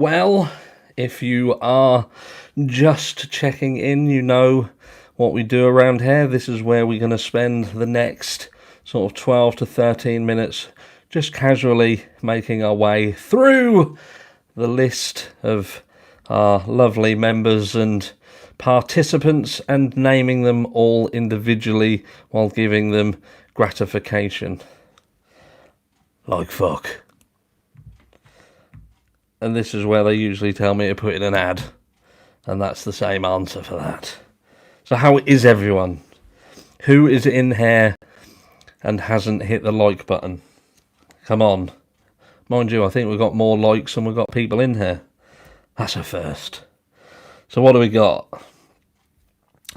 Well, if you are just checking in, you know what we do around here. This is where we're going to spend the next sort of 12 to 13 minutes just casually making our way through the list of our lovely members and participants and naming them all individually while giving them gratification. Like fuck. And this is where they usually tell me to put in an ad. And that's the same answer for that. So how is everyone? Who is in here and hasn't hit the like button? Come on. Mind you, I think we've got more likes than we've got people in here. That's a first. So what do we got?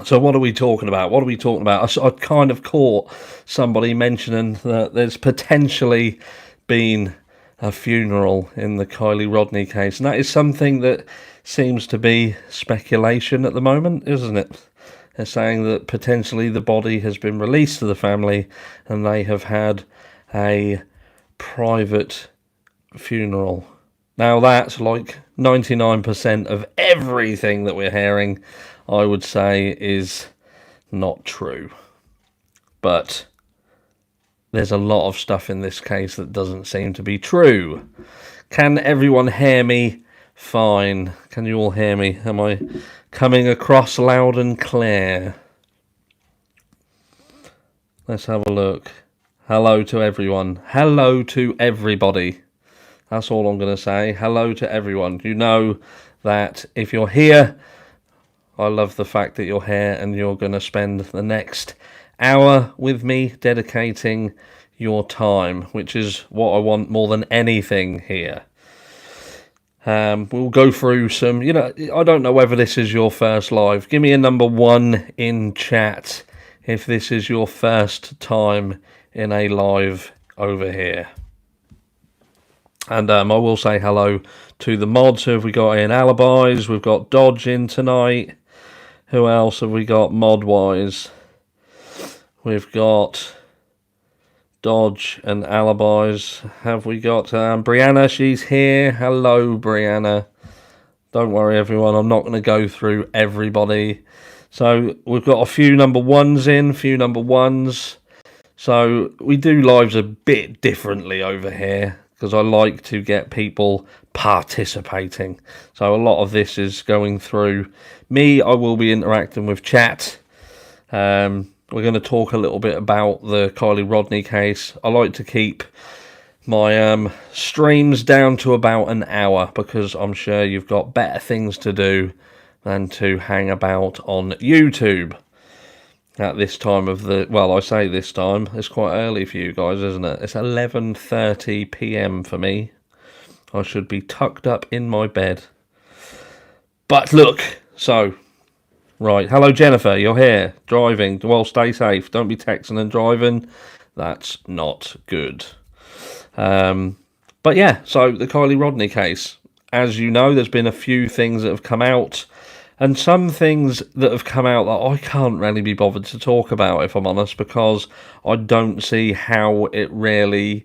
So what are we talking about? I kind of caught somebody mentioning that there's potentially been a funeral in the Kiely Rodni case, and that is something that seems to be speculation at the moment, isn't it? They're saying that potentially the body has been released to the family and they have had a private funeral. Now that's like 99% of everything that we're hearing, I would say, is not true. But there's a lot of stuff in this case that doesn't seem to be true. Can everyone hear me fine? Can you all hear me? Am I coming across loud and clear? Let's have a look. Hello to everyone. Hello to everybody. That's all I'm going to say. Hello to everyone. You know that if you're here, I love the fact that you're here and you're going to spend the next hour with me dedicating your time, which is what I want more than anything here. We'll go through some, I don't know whether this is your first live. Give me a number 1 in chat if this is your first time in a live over here. And I will say hello to the mods. Who have we got in? Alibis. We've got Dodge in tonight. Who else have we got mod-wise? We've got Dodge and Alibis. Have we got Brianna? She's here. Hello, Brianna. Don't worry, everyone. I'm not going to go through everybody. So we've got a few number 1s in, few number 1s. So we do lives a bit differently over here, because I like to get people participating. So a lot of this is going through me. I will be interacting with chat. We're going to talk a little bit about the Kiely Rodni case. I like to keep my streams down to about an hour, because I'm sure you've got better things to do than to hang about on YouTube at this time of the... Well, I say this time, it's quite early for you guys, isn't it? It's 11:30 p.m. for me. I should be tucked up in my bed. But look, so... Right, hello Jennifer, you're here, driving. Well, stay safe, don't be texting and driving. That's not good. But yeah, so the Kiely Rodni case. As you know, there's been a few things that have come out, and some things that have come out that I can't really be bothered to talk about, if I'm honest, because I don't see how it really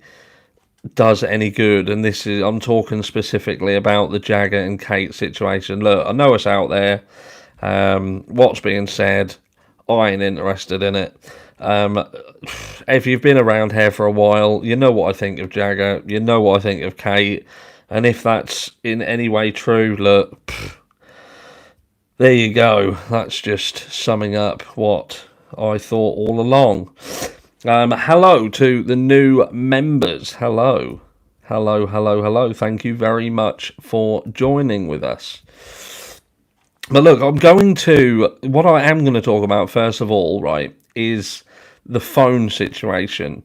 does any good. And this is, I'm talking specifically about the Jagger and Kate situation. Look, I know it's out there. What's being said, I ain't interested in it. If you've been around here for a while, you know what I think of Jagger, you know what I think of Kate, and if that's in any way true, look, there you go. That's just summing up what I thought all along. Hello to the new members. Hello. Thank you very much for joining with us. But look, what I am going to talk about first of all, right, is the phone situation.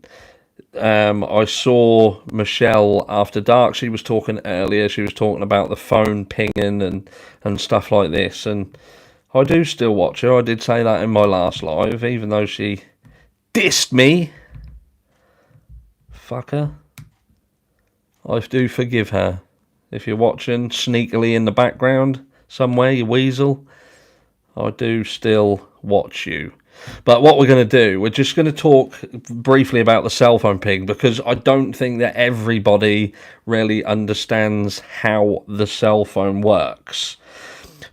I saw Michelle After Dark. She was talking earlier. She was talking about the phone pinging and stuff like this. And I do still watch her. I did say that in my last live, even though she dissed me. Fucker. I do forgive her. If you're watching sneakily in the background somewhere, you weasel, I do still watch you. But what we're going to do, we're just going to talk briefly about the cell phone ping, because I don't think that everybody really understands how the cell phone works.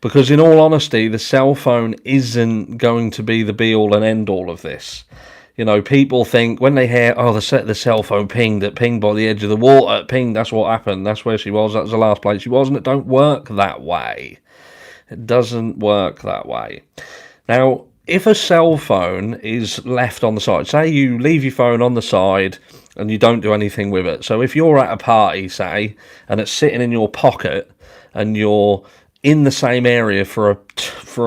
Because in all honesty, the cell phone isn't going to be the be-all and end-all of this. You know, people think when they hear, oh, the cell phone pinged, it pinged by the edge of the water, it pinged, that's what happened, that's where she was, that was the last place she was, and it don't work that way. It doesn't work that way. Now, if a cell phone is left on the side, say you leave your phone on the side and you don't do anything with it. So if you're at a party, say, and it's sitting in your pocket and you're in the same area for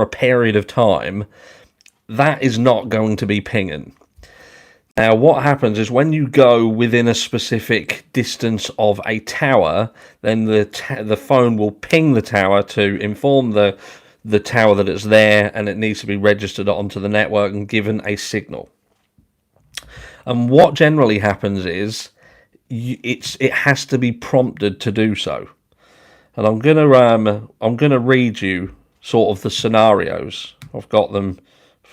a period of time, that is not going to be pinging. Now, what happens is when you go within a specific distance of a tower, then the phone will ping the tower to inform the tower that it's there, and it needs to be registered onto the network and given a signal. And what generally happens is it has to be prompted to do so. And I'm gonna read you sort of the scenarios. I've got them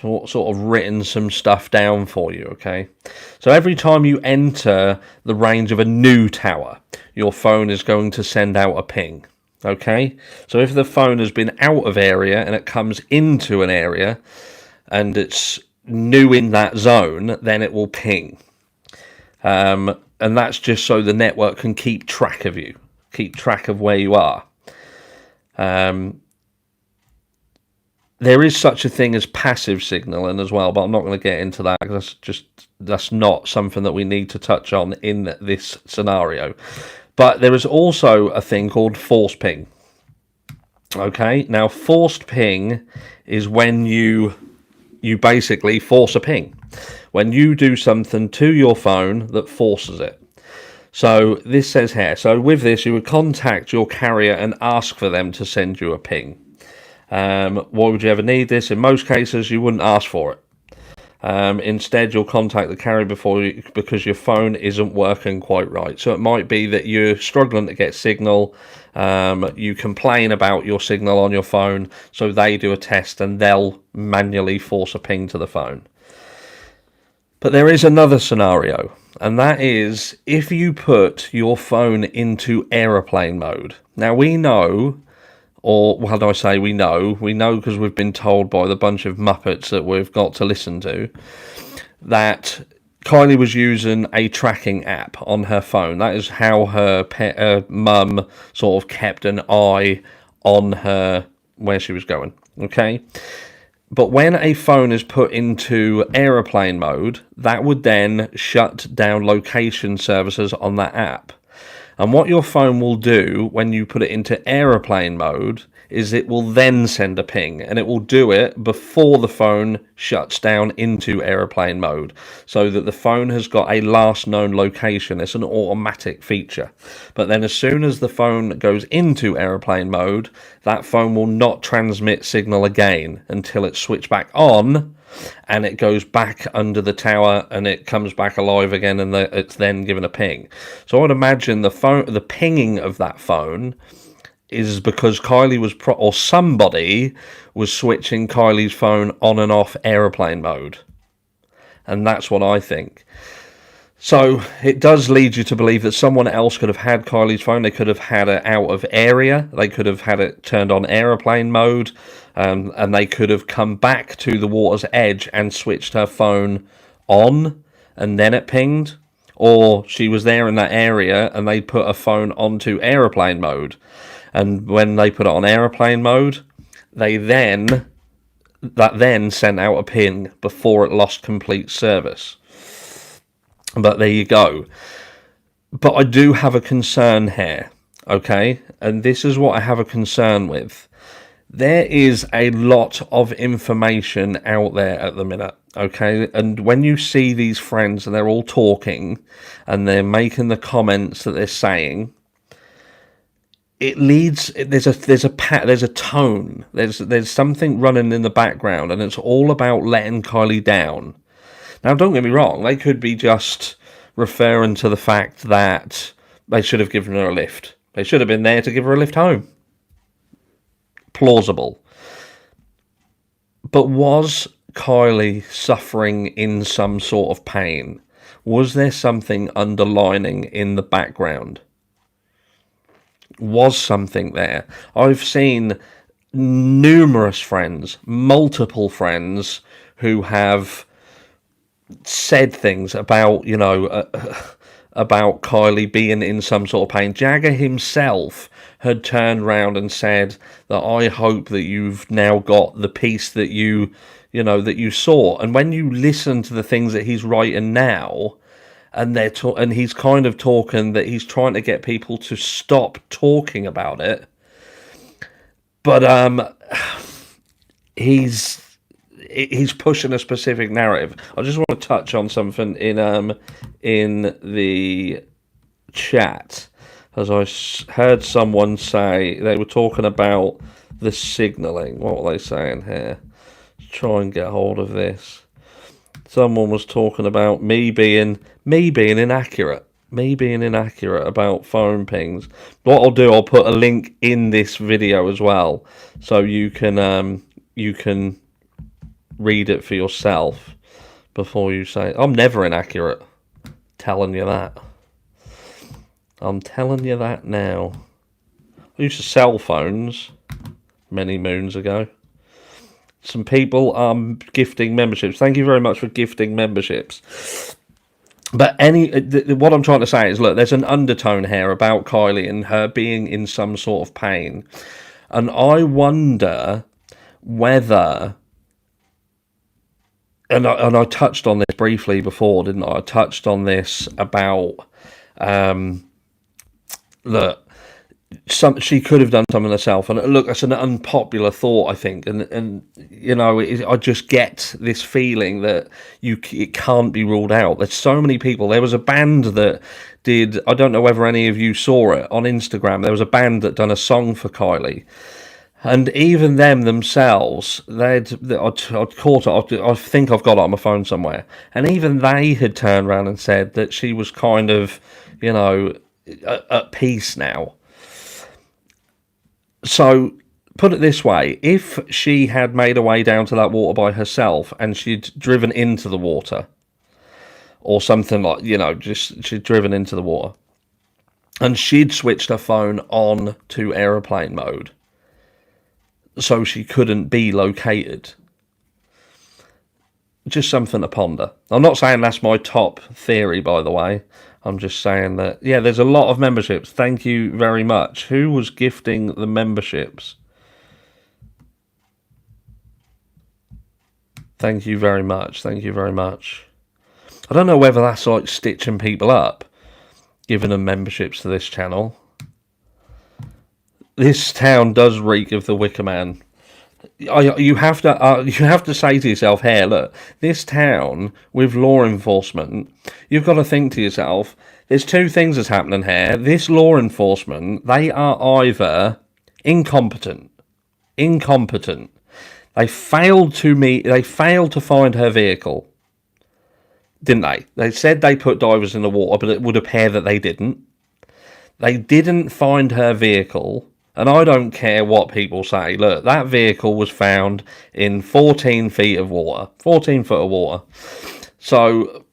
sort of written some stuff down for you, okay? So every time you enter the range of a new tower, your phone is going to send out a ping, okay? So if the phone has been out of area and it comes into an area and it's new in that zone, then it will ping. And that's just so the network can keep track of you, keep track of where you are. There is such a thing as passive signaling as well, but I'm not going to get into that because that's not something that we need to touch on in this scenario. But there is also a thing called force ping. Okay, now forced ping is when you basically force a ping. When you do something to your phone that forces it. So this says here, so with this you would contact your carrier and ask for them to send you a ping. Why would you ever need this? In most cases, you wouldn't ask for it. Instead, you'll contact the carrier because your phone isn't working quite right. So it might be that you're struggling to get signal. You complain about your signal on your phone, so they do a test and they'll manually force a ping to the phone. But there is another scenario, and that is if you put your phone into airplane mode. Now we know, or how do I say we know because we've been told by the bunch of Muppets that we've got to listen to, that Kiely was using a tracking app on her phone. That is how her mum sort of kept an eye on her where she was going, okay? But when a phone is put into airplane mode, that would then shut down location services on that app. And what your phone will do when you put it into airplane mode is it will then send a ping, and it will do it before the phone shuts down into airplane mode, so that the phone has got a last known location. It's an automatic feature. But then as soon as the phone goes into airplane mode, that phone will not transmit signal again until it's switched back on, and it goes back under the tower and it comes back alive again, and it's then given a ping. So I would imagine the pinging of that phone is because Kiely was or somebody was switching Kiely's phone on and off airplane mode, and that's what I think. So it does lead you to believe that someone else could have had Kiely's phone. They could have had it out of area. They could have had it turned on airplane mode, and they could have come back to the water's edge and switched her phone on, and then it pinged. Or she was there in that area and they put a phone onto airplane mode. And when they put it on airplane mode, that then sent out a ping before it lost complete service. But there you go. But I do have a concern here, okay? And this is what I have a concern with. There is a lot of information out there at the minute, okay? And when you see these friends and they're all talking and they're making the comments that they're saying, it leads. There's a tone. There's something running in the background, and it's all about letting Kiely down. Now, don't get me wrong. They could be just referring to the fact that they should have given her a lift. They should have been there to give her a lift home. Plausible. But was Kiely suffering in some sort of pain? Was there something underlining in the background? Was something there? I've seen numerous friends, multiple friends, who have said things about, about Kiely being in some sort of pain. Jagger himself had turned round and said that I hope that you've now got the peace that that you saw. And when you listen to the things that he's writing now, and and he's kind of talking that he's trying to get people to stop talking about it, but he's pushing a specific narrative. I just want to touch on something in the chat, as I heard someone say they were talking about the signalling. What were they saying here? Let's try and get hold of this. Someone was talking about me being inaccurate. Me being inaccurate about phone pings. What I'll do, I'll put a link in this video as well, so you can read it for yourself before you say. I'm never inaccurate. Telling you that. I'm telling you that now. I used to sell phones many moons ago. Some people are gifting memberships. Thank you very much for gifting memberships. But what I'm trying to say is, look, there's an undertone here about Kiely and her being in some sort of pain. And I wonder whether... And I touched on this briefly before, didn't I? I touched on this about... look, she could have done something herself, and look, that's an unpopular thought, I think, and I just get this feeling that it can't be ruled out. There's so many people. There was a band that did, I don't know whether any of you saw it on Instagram. There was a band that done a song for Kiely, and even them themselves, I'd caught it. I think I've got it on my phone somewhere, and even they had turned around and said that she was kind of, at peace now. So, put it this way, if she had made her way down to that water by herself and she'd driven into the water, or something like, she'd driven into the water, and she'd switched her phone on to aeroplane mode, so she couldn't be located. Just something to ponder. I'm not saying that's my top theory, by the way. I'm just saying that, yeah, there's a lot of memberships. Thank you very much. Who was gifting the memberships? Thank you very much. Thank you very much. I don't know whether that's like stitching people up, giving them memberships to this channel. This town does reek of the Wicker Man. You have to say to yourself, here, look, this town with law enforcement, you've got to think to yourself, there's two things that's happening here. This law enforcement, they are either incompetent. They failed to find her vehicle, didn't they? They said they put divers in the water, but it would appear that they didn't. They didn't find her vehicle. And I don't care what people say. Look, that vehicle was found in 14 feet of water. 14 foot of water. So,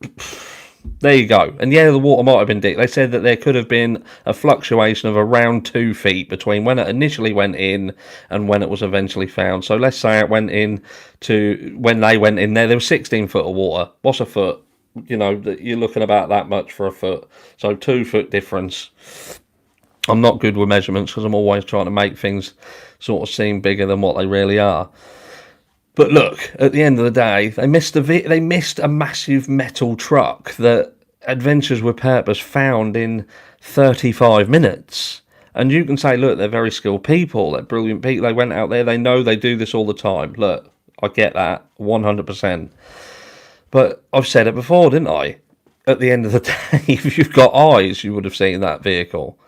there you go. And yeah, the water might have been deep. They said that there could have been a fluctuation of around 2 feet between when it initially went in and when it was eventually found. So let's say it went in to, when they went in there was 16 foot of water. What's a foot? You're looking about that much for a foot. So 2 foot difference. I'm not good with measurements because I'm always trying to make things sort of seem bigger than what they really are. But look, at the end of the day, they missed a massive metal truck that Adventures with Purpose found in 35 minutes. And you can say, look, they're very skilled people, they're brilliant people, they went out there, they know they do this all the time. Look, I get that, 100%. But I've said it before, didn't I? At the end of the day, if you've got eyes, you would have seen that vehicle.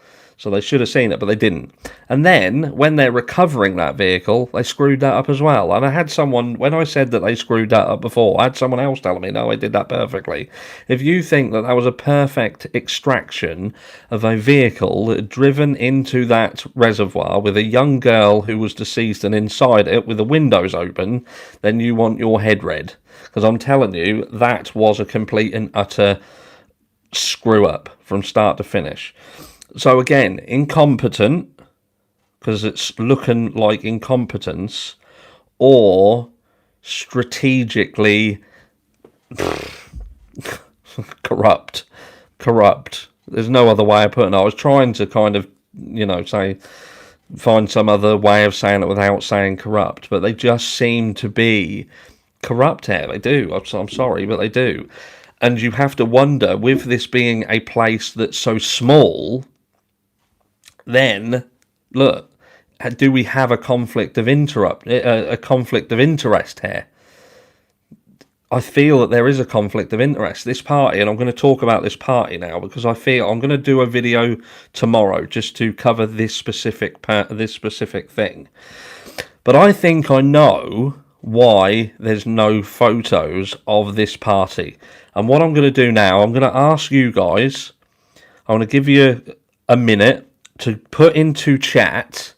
So they should have seen it, but they didn't. And then, when they're recovering that vehicle, they screwed that up as well. And I had someone, when I said that they screwed that up before, I had someone else telling me, no, I did that perfectly. If you think that that was a perfect extraction of a vehicle that had driven into that reservoir with a young girl who was deceased and inside it with the windows open, then you want your head read. Because I'm telling you, that was a complete and utter screw up from start to finish. So again, incompetent, because it's looking like incompetence, or strategically corrupt. There's no other way of putting it. I was trying to kind of, find some other way of saying it without saying corrupt, but they just seem to be corrupt here. They do. I'm sorry, but they do. And you have to wonder, with this being a place that's so small, then look, do we have a conflict of interest here? I feel that there is a conflict of interest. This party, and I'm going to talk about this party now because I feel I'm going to do a video tomorrow just to cover this specific thing. But I think I know why there's no photos of this party. And what I'm going to do now, I'm going to ask you guys, I want to give you a minute to put into chat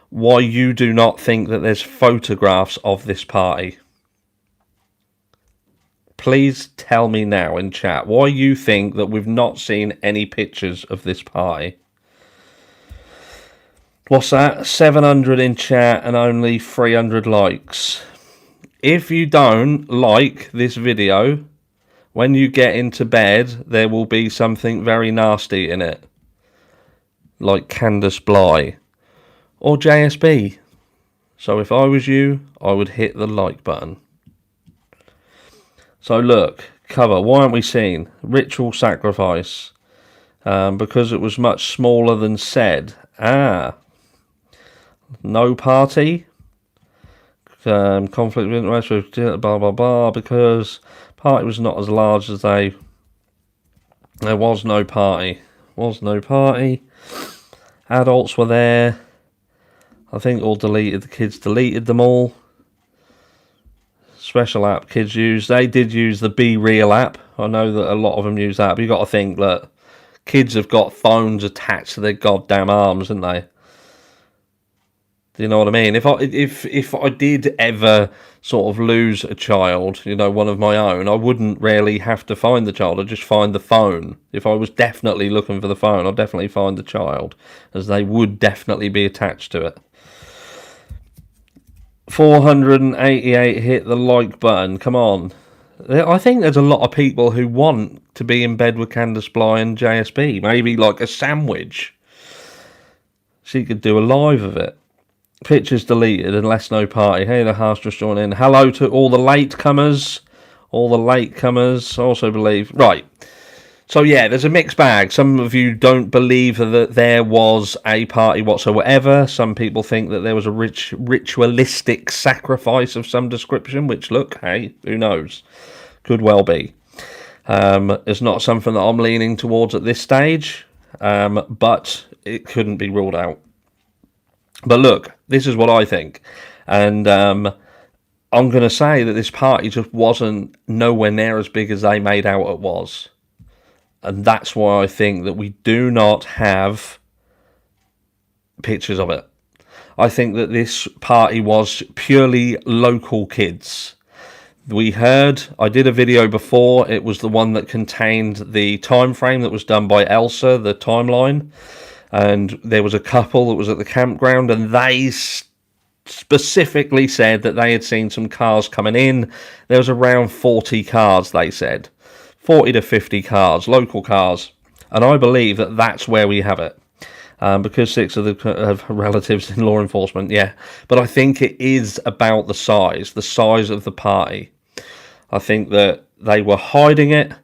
why you do not think that there's photographs of this party. Please tell me now in chat why you think that we've not seen any pictures of this party. What's that? 700 in chat and only 300 likes. If you don't like this video, when you get into bed, there will be something very nasty in it. Like Candace Bly or JSB. So if I was you, I would hit the like button. So look, cover, why aren't we seeing? Ritual sacrifice. Because it was much smaller than said. No party. Conflict of interest with blah blah blah, because party was not as large as there was no party. Adults were there. I think the kids deleted them all. Special app kids use. They did use the Be Real app. I know that a lot of them use that, but you got to think that kids have got phones attached to their goddamn arms, haven't they? Do you know what I mean? If I did ever sort of lose a child, one of my own, I wouldn't really have to find the child. I'd just find the phone. If I was definitely looking for the phone, I'd definitely find the child, as they would definitely be attached to it. 488 hit the like button. Come on. I think there's a lot of people who want to be in bed with Candace Bly and JSB. Maybe like a sandwich. She could do a live of it. Pictures deleted unless no party. Hey, the house just joined in. Hello to all the latecomers. I also believe. Right. So yeah, there's a mixed bag. Some of you don't believe that there was a party whatsoever. Some people think that there was a ritualistic sacrifice of some description, which, look, hey, who knows? Could well be. It's not something that I'm leaning towards at this stage, but it couldn't be ruled out. But look, this is what I think. And I'm going to say that this party just wasn't nowhere near as big as they made out it was. And that's why I think that we do not have pictures of it. I think that this party was purely local kids. I did a video before. It was the one that contained the time frame that was done by Elsa, the timeline. And there was a couple that was at the campground, and they specifically said that they had seen some cars coming in. There was around 40 cars, they said. 40 to 50 cars, local cars. And I believe that that's where we have it. Because 6 of the have relatives in law enforcement, yeah. But I think it is about the size of the party. I think that they were hiding it.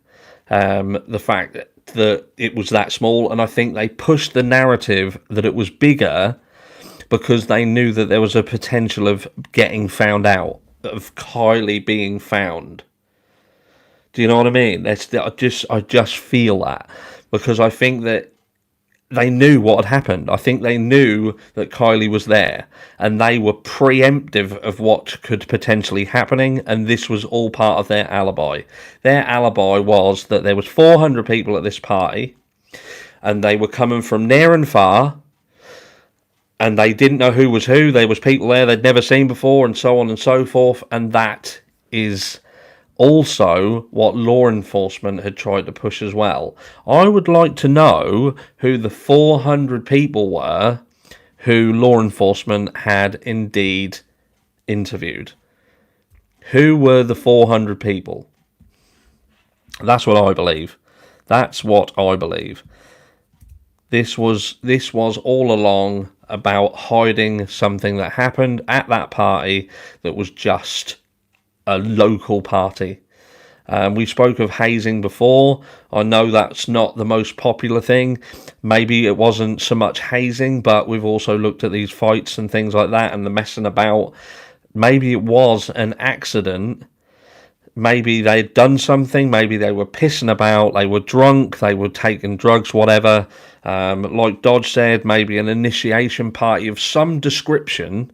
The fact that it was that small, and I think they pushed the narrative that it was bigger because they knew that there was a potential of getting found out, of Kiely being found. Do you know what I mean? I just feel that, because I think that they knew what had happened. I think they knew that Kiely was there, and they were preemptive of what could potentially happening, and this was all part of their alibi. Their alibi was that there was 400 people at this party, and they were coming from near and far, and they didn't know who was who. There was people there they'd never seen before, and so on and so forth, and that is also what law enforcement had tried to push as well. I would like to know who the 400 people were who law enforcement had indeed interviewed. Who were the 400 people? That's what I believe. That's what I believe. This was all along about hiding something that happened at that party that was just a local party. We spoke of hazing before. I know that's not the most popular thing. Maybe it wasn't so much hazing, but we've also looked at these fights and things like that and the messing about. Maybe it was an accident. Maybe they'd done something. Maybe they were pissing about. They were drunk. They were taking drugs, whatever. Like Dodge said, maybe an initiation party of some description,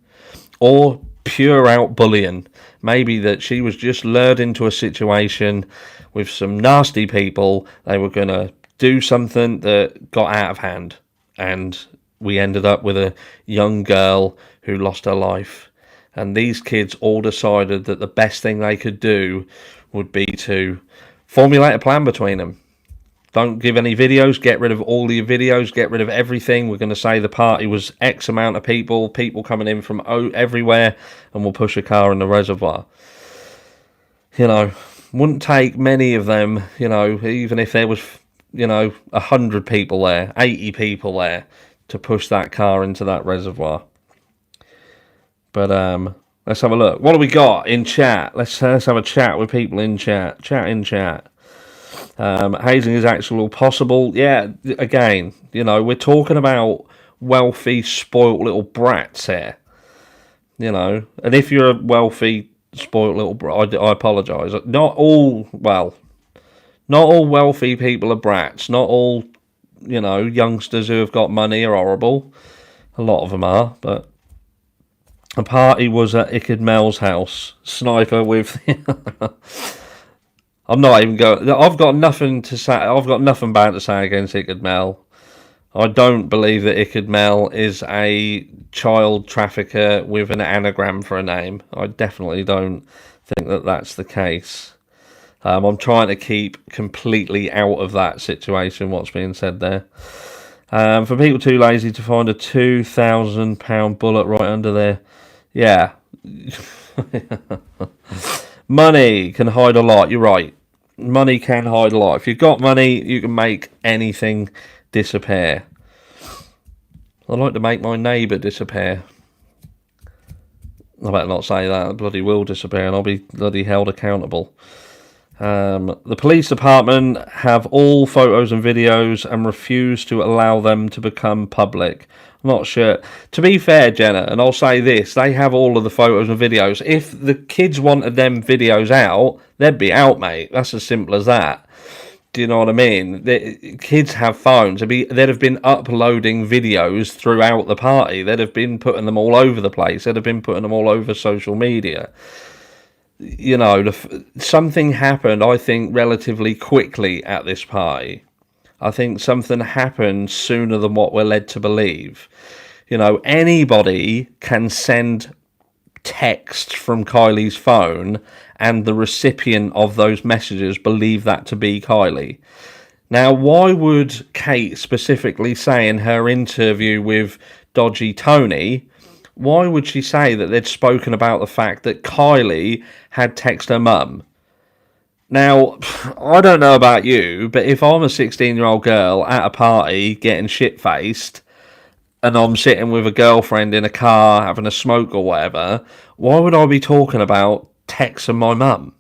or pure out bullying. Maybe that she was just lured into a situation with some nasty people. They were going to do something that got out of hand, and we ended up with a young girl who lost her life. And these kids all decided that the best thing they could do would be to formulate a plan between them. Don't give any videos, get rid of all your videos, get rid of everything. We're going to say the party was X amount of people coming in from everywhere, and we'll push a car in the reservoir. You know, wouldn't take many of them, you know, even if there was, 100 people there, 80 people there, to push that car into that reservoir. But let's have a look. What do we got in chat? Let's have a chat with people in chat. Chat in chat. Hazing is actually possible. Yeah, again, we're talking about wealthy, spoilt little brats here. And if you're a wealthy, spoilt little brat, I apologise. Not all wealthy people are brats. Not all, youngsters who have got money are horrible. A lot of them are, but a party was at Ickard Mel's house. Sniper with... I'm not even going... I've got nothing to say. I've got nothing bad to say against Ickard Mel. I don't believe that Ickard Mel is a child trafficker with an anagram for a name. I definitely don't think that that's the case. I'm trying to keep completely out of that situation, what's being said there. For people too lazy to find a £2,000 bullet right under there. Yeah. Money can hide a lot. You're right. Money can hide a lot. If you've got money, you can make anything disappear. I'd like to make my neighbour disappear. I better not say that. I bloody will disappear, and I'll be bloody held accountable. The police department have all photos and videos and refuse to allow them to become public. I'm not sure. To be fair, Jenna, and I'll say this, they have all of the photos and videos. If the kids wanted them videos out, they'd be out, mate. That's as simple as that. Do you know what I mean? The kids have phones. They'd have been uploading videos throughout the party. They'd have been putting them all over the place. They'd have been putting them all over social media. Something happened, I think, relatively quickly at this party. I think something happened sooner than what we're led to believe. Anybody can send text from Kiely's phone and the recipient of those messages believe that to be Kiely. Now, why would Kate specifically say in her interview with Dodgy Tony, why would she say that they'd spoken about the fact that Kiely had texted her mum? Now, I don't know about you, but if I'm a 16-year-old girl at a party getting shit-faced and I'm sitting with a girlfriend in a car having a smoke or whatever, why would I be talking about texting my mum?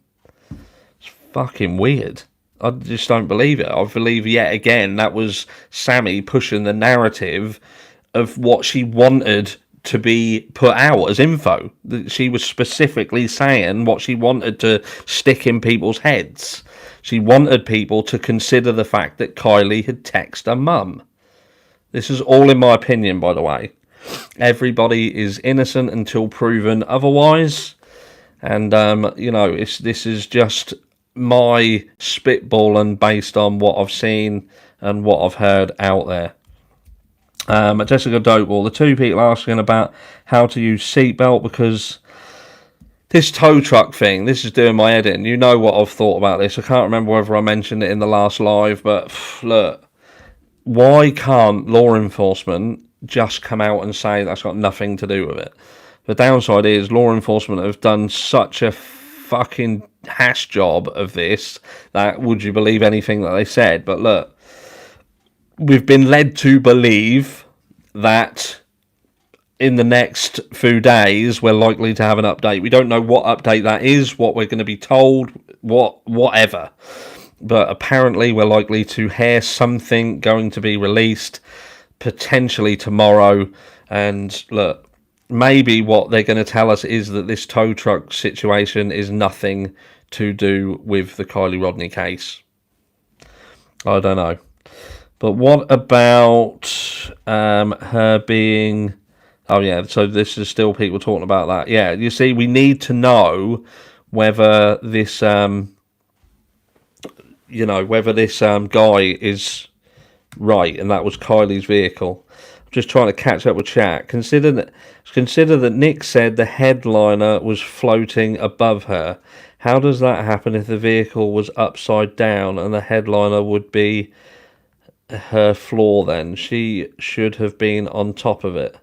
It's fucking weird. I just don't believe it. I believe yet again that was Sammy pushing the narrative of what she wanted to be put out as info. That she was specifically saying what she wanted to stick in people's heads. She wanted people to consider the fact that Kiely had texted her mum. This is all in my opinion, by the way. Everybody is innocent until proven otherwise. And, this is just my spitballing based on what I've seen and what I've heard out there. Jessica Dopewall, the two people asking about how to use seatbelt, because this tow truck thing, this is doing my head in. You know what I've thought about this. I can't remember whether I mentioned it in the last live, but look, why can't law enforcement just come out and say that's got nothing to do with it? The downside is law enforcement have done such a fucking hash job of this that would you believe anything that they said? But look, we've been led to believe that in the next few days we're likely to have an update. We don't know what update that is, what we're going to be told, whatever. But apparently we're likely to hear something going to be released potentially tomorrow. And look, maybe what they're going to tell us is that this tow truck situation is nothing to do with the Kiely Rodni case. I don't know. But what about her being... Oh, yeah, so this is still people talking about that. Yeah, you see, we need to know whether this... whether this guy is right and that was Kylie's vehicle. I'm just trying to catch up with chat. Consider that Nick said the headliner was floating above her. How does that happen if the vehicle was upside down and the headliner would be her floor then? She should have been on top of it.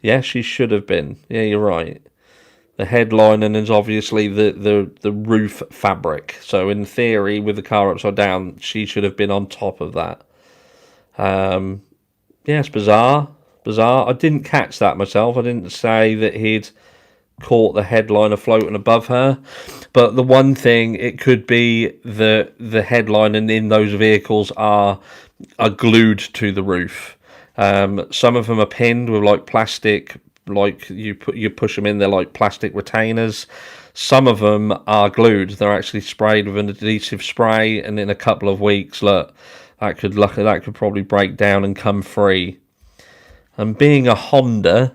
Yeah, she should have been. Yeah, you're right. The headlining is obviously the roof fabric. So in theory, with the car upside down, she should have been on top of that. Yeah, it's bizarre. I didn't catch that myself. I didn't say that he'd caught the headliner floating above her. But the one thing, it could be the headlining in those vehicles are glued to the roof. Some of them are pinned with like plastic, like you push them in, they're like plastic retainers. Some of them are glued. They're actually sprayed with an adhesive spray, and in a couple of weeks, look, that could probably break down and come free. And being a Honda,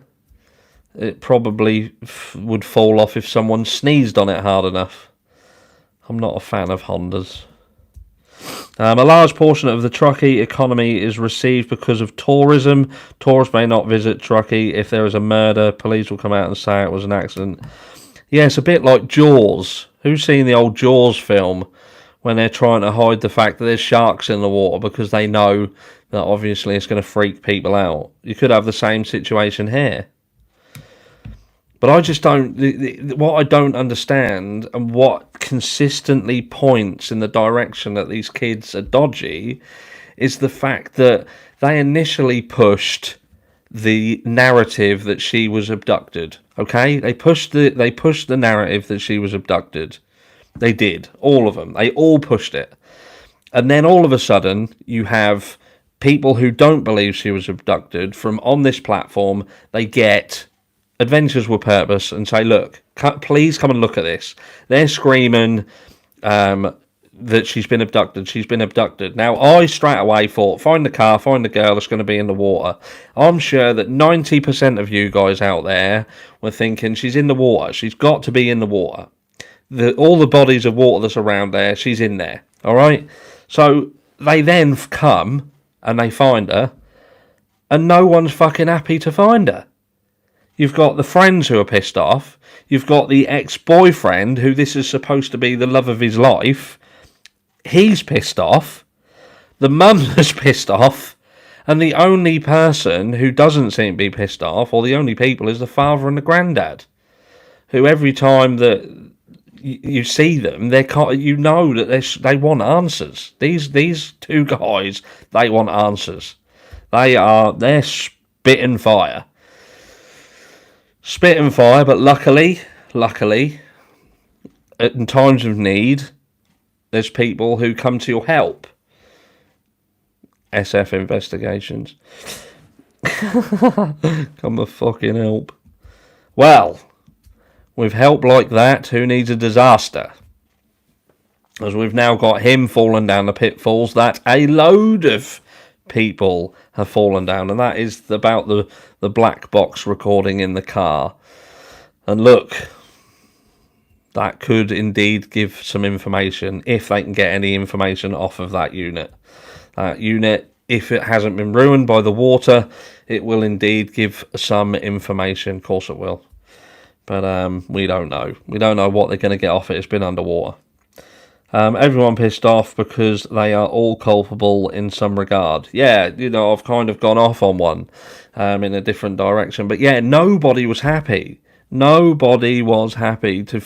it probably would fall off if someone sneezed on it hard enough. I'm not a fan of Hondas. A large portion of the Truckee economy is received because of tourism. Tourists may not visit Truckee. If there is a murder, police will come out and say it was an accident. Yeah, it's a bit like Jaws. Who's seen the old Jaws film when they're trying to hide the fact that there's sharks in the water because they know that obviously it's going to freak people out? You could have the same situation here. But I just don't... What I don't understand, and what consistently points in the direction that these kids are dodgy, is the fact that they initially pushed the narrative that she was abducted. Okay? They pushed the narrative that she was abducted. They did. All of them. They all pushed it. And then all of a sudden, you have people who don't believe she was abducted from on this platform. They get Adventures with Purpose and say, look, please come and look at this. They're screaming that she's been abducted. Now, I straight away thought, find the car, find the girl that's going to be in the water. I'm sure that 90% of you guys out there were thinking she's in the water. She's got to be in the water. All the bodies of water that's around there, she's in there. All right? So they then come and they find her, and no one's fucking happy to find her. You've got the friends who are pissed off. You've got the ex-boyfriend, who this is supposed to be the love of his life. He's pissed off. The mum is pissed off. And the only person who doesn't seem to be pissed off, or the only people, is the father and the granddad, who every time that you see them, you know that they want answers. These two guys, they want answers. They're spitting fire. Spitting fire, but luckily, in times of need, there's people who come to your help. SF Investigations. Come to fucking help. Well, with help like that, who needs a disaster? As we've now got him falling down the pitfalls that a load of people have fallen down, and that is about the black box recording in the car. And look, that could indeed give some information if they can get any information off of that unit. That unit, if it hasn't been ruined by the water, it will indeed give some information. Of course it will. But we don't know. We don't know what they're going to get off it. It's been underwater. Everyone pissed off because they are all culpable in some regard. Yeah, I've kind of gone off on one in a different direction. But yeah, nobody was happy. Nobody was happy to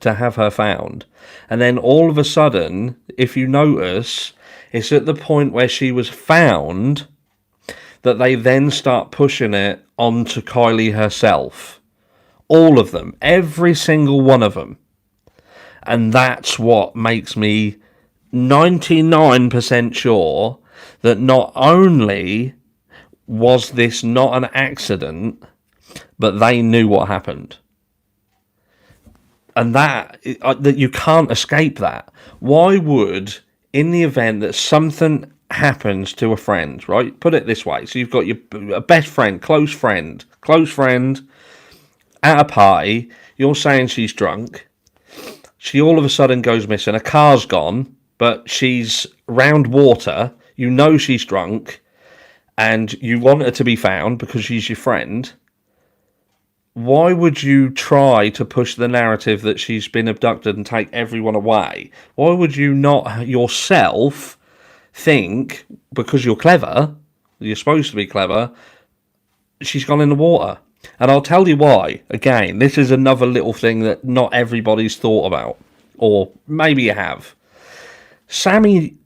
have her found. And then all of a sudden, if you notice, it's at the point where she was found that they then start pushing it onto Kiely herself. All of them. Every single one of them. And that's what makes me 99% sure that not only was this not an accident, but they knew what happened. And that you can't escape that. Why would, in the event that something happens to a friend, right? Put it this way. So you've got your best friend, close friend at a party. You're saying she's drunk. She all of a sudden goes missing. A car's gone, but she's round water. You know she's drunk, and you want her to be found because she's your friend. Why would you try to push the narrative that she's been abducted and take everyone away? Why would you not yourself think, because you're clever, you're supposed to be clever, she's gone in the water? And I'll tell you why. Again, this is another little thing that not everybody's thought about. Or maybe you have. Sammy,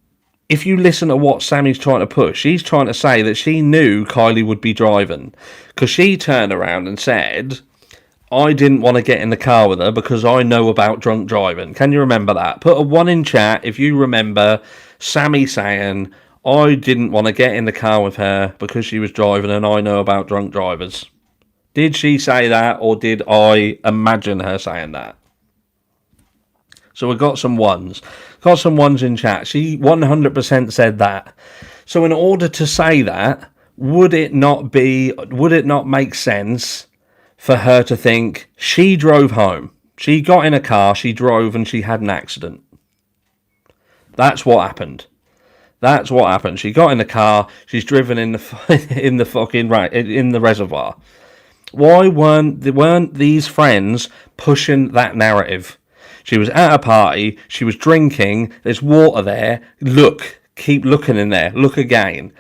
if you listen to what Sammy's trying to push, she's trying to say that she knew Kiely would be driving. Because she turned around and said, I didn't want to get in the car with her because I know about drunk driving. Can you remember that? Put a 1 in chat if you remember Sammy saying, I didn't want to get in the car with her because she was driving and I know about drunk drivers. Did she say that, or did I imagine her saying that? So we got some ones. Got some ones in chat. She 100% said that. So in order to say that, would it not make sense for her to think she drove home? She got in a car, she drove, and she had an accident. That's what happened. That's what happened. She got in the car, she's driven in the reservoir. Why weren't these friends pushing that narrative? She was at a party, she was drinking, there's water there. Look, keep looking in there, look again.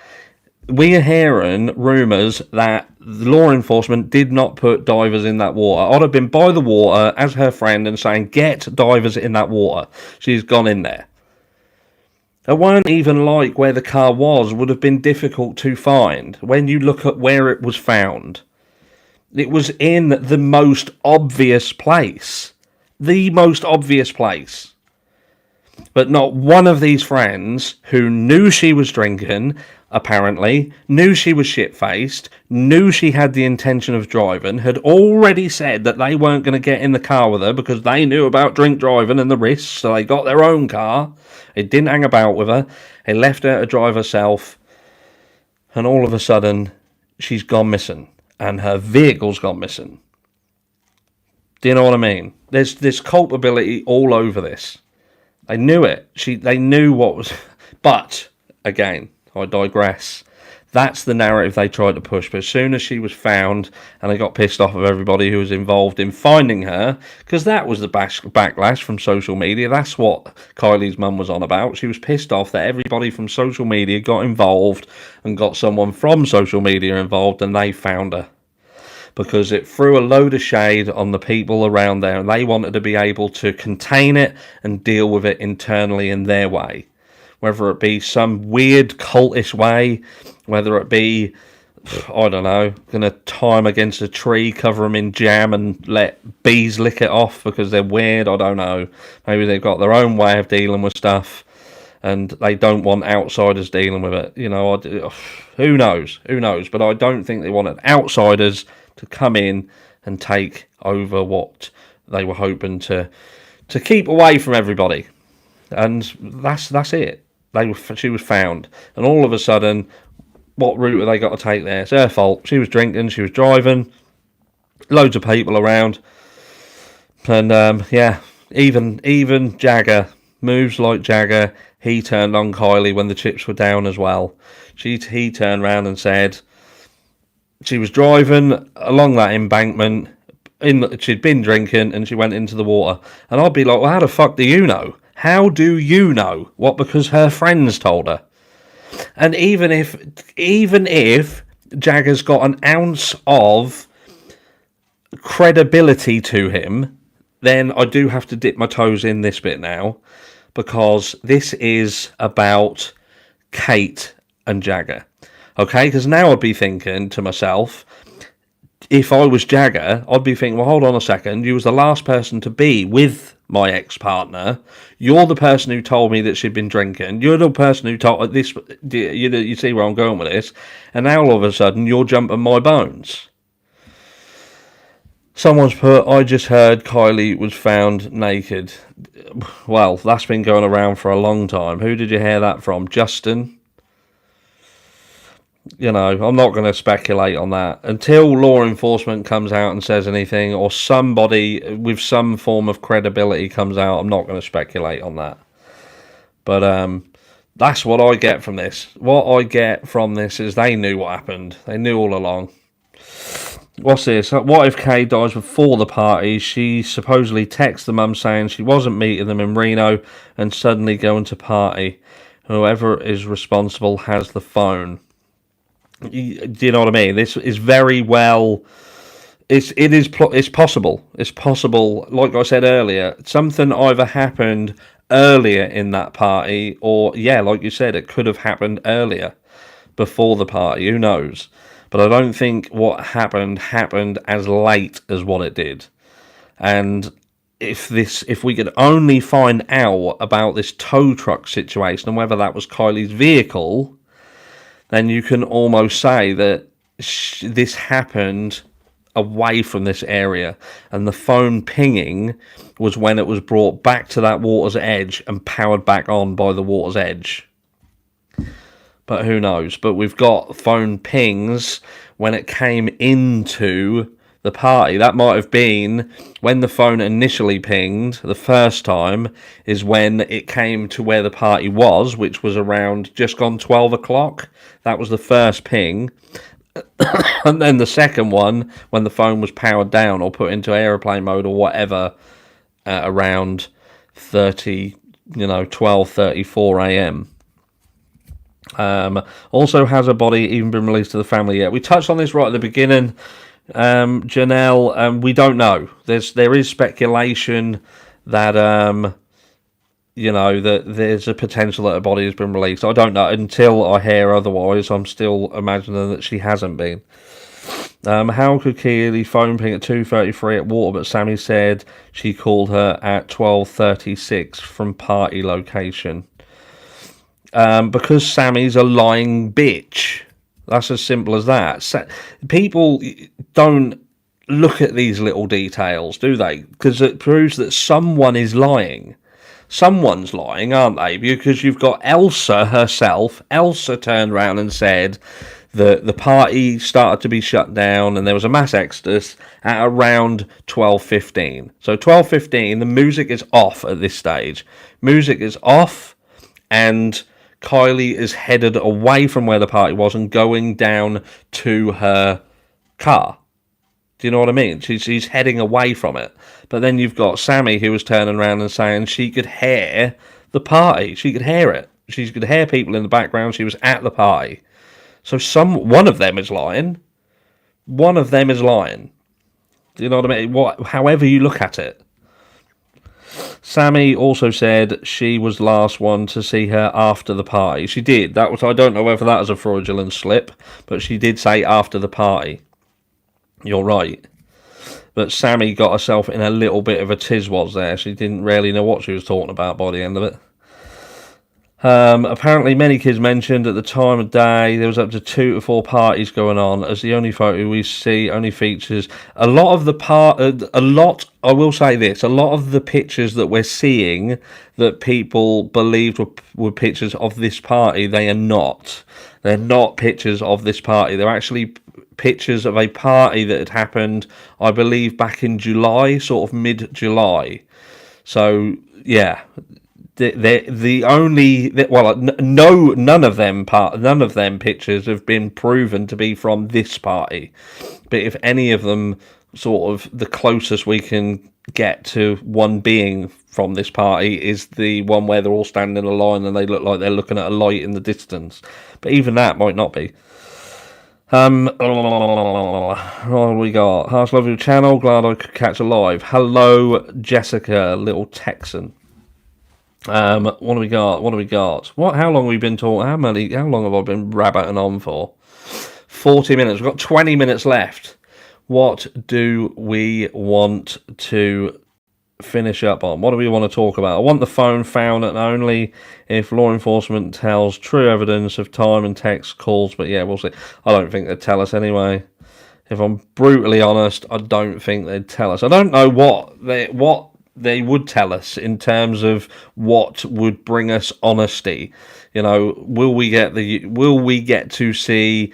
We are hearing rumours that law enforcement did not put divers in that water. I'd have been by the water as her friend and saying, get divers in that water. She's gone in there. It weren't even like where the car would have been difficult to find when you look at where it was found. It was in the most obvious place. The most obvious place. But not one of these friends who knew she was drinking, apparently, knew she was shit-faced, knew she had the intention of driving, had already said that they weren't going to get in the car with her because they knew about drink driving and the risks, so they got their own car. They didn't hang about with her. They left her to drive herself. And all of a sudden, she's gone missing. And her vehicle's gone missing. Do you know what I mean? There's this culpability all over this. They knew it. They knew what was... But, again, I digress. That's the narrative they tried to push. But as soon as she was found, and they got pissed off of everybody who was involved in finding her, because that was the backlash from social media. That's what Kiely's mum was on about. She was pissed off that everybody from social media got involved and got someone from social media involved, and they found her. Because it threw a load of shade on the people around there, and they wanted to be able to contain it and deal with it internally in their way. Whether it be some weird cultish way, whether it be, I don't know, going to tie them against a tree, cover them in jam and let bees lick it off because they're weird, I don't know. Maybe they've got their own way of dealing with stuff and they don't want outsiders dealing with it. Who knows? But I don't think they wanted outsiders to come in and take over what they were hoping to keep away from everybody. And that's it. She was found, and all of a sudden what route have they got to take there? It's her fault. She was drinking, she was driving, loads of people around, and yeah, even Jagger, moves like Jagger, he turned on Kiely when the chips were down as well. He turned around and said she was driving along that embankment, she'd been drinking, and she went into the water. And I'd be like, well, how the fuck do you know? How do you know? What, because her friends told her? And even if Jagger's got an ounce of credibility to him, then I do have to dip my toes in this bit now, because this is about Kate and Jagger. Okay, because now I'd be thinking to myself, if I was Jagger, I'd be thinking, well, hold on a second, you was the last person to be with my ex-partner. You're the person who told me that she'd been drinking. You're the person who told this. You see where I'm going with this? And now all of a sudden, you're jumping my bones. Someone's put, I just heard Kiely was found naked. Well, that's been going around for a long time. Who did you hear that from? Justin? You know, I'm not going to speculate on that. Until law enforcement comes out and says anything, or somebody with some form of credibility comes out, I'm not going to speculate on that. But that's what I get from this. What I get from this is they knew what happened. They knew all along. What's this? What if Kay dies before the party? She supposedly texts the mum saying she wasn't meeting them in Reno and suddenly going to party. Whoever is responsible has the phone. Do you know what I mean? This is very well. It's possible. It's possible. Like I said earlier, something either happened earlier in that party, or yeah, like you said, it could have happened earlier, before the party. Who knows? But I don't think what happened as late as what it did. And if we could only find out about this tow truck situation and whether that was Kiely's vehicle, then you can almost say that this happened away from this area, and the phone pinging was when it was brought back to that water's edge and powered back on by the water's edge. But who knows? But we've got phone pings when it came into the party. That might have been when the phone initially pinged the first time, is when it came to where the party was, which was around just gone 12 o'clock. That was the first ping. And then the second one, when the phone was powered down or put into airplane mode or whatever, around 12:34 a.m. Also, has a body even been released to the family yet? We touched on this right at the beginning, Janelle. We don't know. There is speculation that that there's a potential that a body has been released. I don't know until I hear otherwise. I'm still imagining that she hasn't been. How could Kiely phone ping at 2:33 at water, but Sammy said she called her at 12:36 from party location? Because Sammy's a lying bitch. That's as simple as that. People don't look at these little details, do they? Because it proves that someone is lying. Someone's lying, aren't they? Because you've got Elsa herself. Elsa turned around and said that the party started to be shut down and there was a mass exodus at around 12:15. So 12:15, the music is off at this stage. Music is off, and Kiely is headed away from where the party was and going down to her car. Do you know what I mean? She's heading away from it. But then you've got Sammy, who was turning around and saying she could hear the party. She could hear it. She could hear people in the background. She was at the party. So one of them is lying. One of them is lying. Do you know what I mean? However you look at it. Sammy also said she was the last one to see her after the party. She did. I don't know whether that was a fraudulent slip, but she did say after the party. You're right. But Sammy got herself in a little bit of a tizwaz there. She didn't really know what she was talking about by the end of it. Apparently, many kids mentioned at the time of day there was up to 2 to 4 parties going on. As the only photo we see only features a lot of the I will say this: a lot of the pictures that we're seeing that people believed were pictures of this party, they are not. They're not pictures of this party. They're actually pictures of a party that had happened, I believe, back in July, sort of mid-July. So yeah, none of them pictures have been proven to be from this party. But if any of them, sort of the closest we can get to one being from this party is the one where they're all standing in a line and they look like they're looking at a light in the distance. But even that might not be. What we got? Harsh, love your channel. Glad I could catch a live. Hello, Jessica, little Texan. What do we got? How long have we been talking? How long have I been rabbiting on for? 40 minutes. We've got 20 minutes left. What do we want to finish up on? What do we want to talk about? I want the phone found, and only if law enforcement tells true evidence of time and text calls. But yeah, we'll see. I don't think they'd tell us anyway. If I'm brutally honest, I don't think they'd tell us. I don't know what they would tell us in terms of what would bring us honesty. You know, will we get to see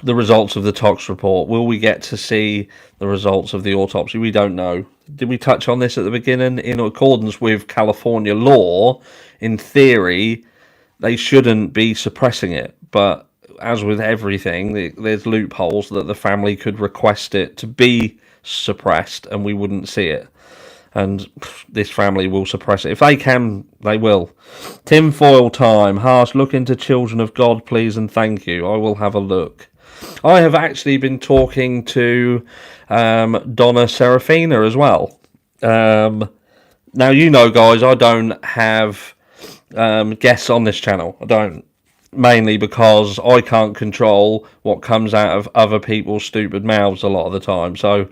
the results of the tox report? Will we get to see the results of the autopsy? We don't know. Did we touch on this at the beginning? In accordance with California law, in theory, they shouldn't be suppressing it. But as with everything, there's loopholes that the family could request it to be suppressed and we wouldn't see it. And this family will suppress it. If they can, they will. Tinfoil time. Harsh, look into Children of God, please, and thank you. I will have a look. I have actually been talking to Donna Serafina as well. Now, you know, guys, I don't have guests on this channel. I don't. Mainly because I can't control what comes out of other people's stupid mouths a lot of the time. So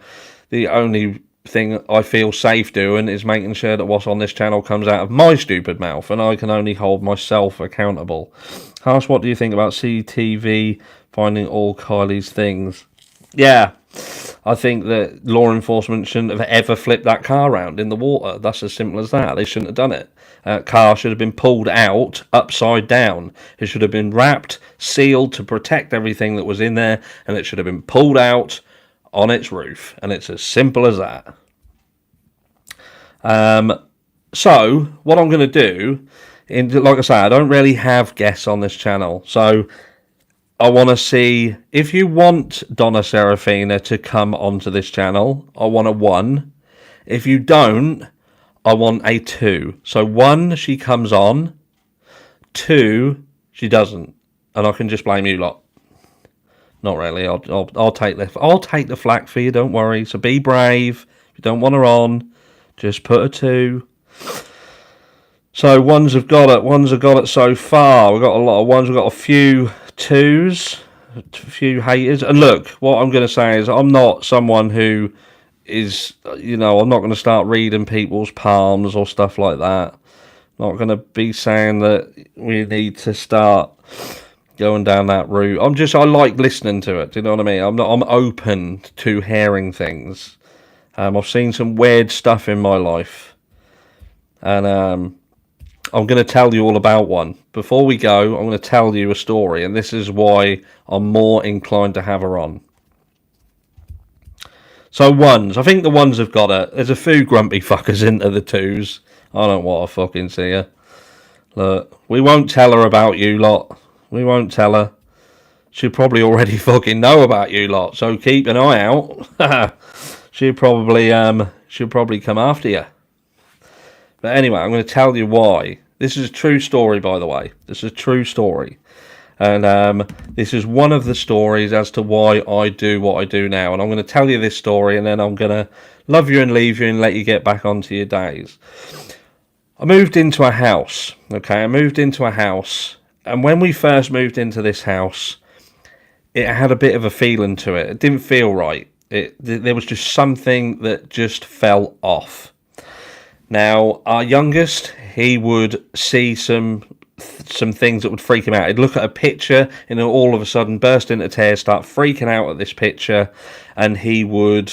the only thing I feel safe doing is making sure that what's on this channel comes out of my stupid mouth, and I can only hold myself accountable. Harsh, what do you think about CTV finding all Kiely's things? Yeah, I think that law enforcement shouldn't have ever flipped that car around in the water. That's as simple as that. They shouldn't have done it. Car should have been pulled out upside down. It should have been wrapped, sealed to protect everything that was in there, and it should have been pulled out on its roof, and it's as simple as that. So what I'm going to do, like I say, I don't really have guests on this channel, so I want to see if you want Donna Serafina to come onto this channel. I want a 1. If you don't, I want a 2. So 1, she comes on. 2, she doesn't, and I can just blame you lot. Not really. I'll take the flak for you. Don't worry. So be brave. If you don't want her on, just put a 2. So ones have got it so far. We've got a lot of 1s. We've got a few 2s, a few haters. And look, what I'm going to say is I'm not someone who is, I'm not going to start reading people's palms or stuff like that. I'm not going to be saying that we need to start going down that route. I like listening to it. Do you know what I mean? I'm open to hearing things. I've seen some weird stuff in my life, and I'm going to tell you all about one. Before we go, I'm going to tell you a story, and this is why I'm more inclined to have her on. So 1s, I think the 1s have got it. There's a few grumpy fuckers into the 2s. I don't want to fucking see her. Look, we won't tell her about you lot. We won't tell her. She'll probably already fucking know about you lot. So keep an eye out. she'll probably come after you. But anyway, I'm going to tell you why. This is a true story, by the way. This is a true story. And this is one of the stories as to why I do what I do now. And I'm going to tell you this story, and then I'm going to love you and leave you and let you get back onto your days. I moved into a house. Okay, I moved into a house. And when we first moved into this house, it had a bit of a feeling to it. It didn't feel right. There was just something that just fell off. Now, our youngest, he would see some things that would freak him out. He'd look at a picture and all of a sudden burst into tears, start freaking out at this picture, and he would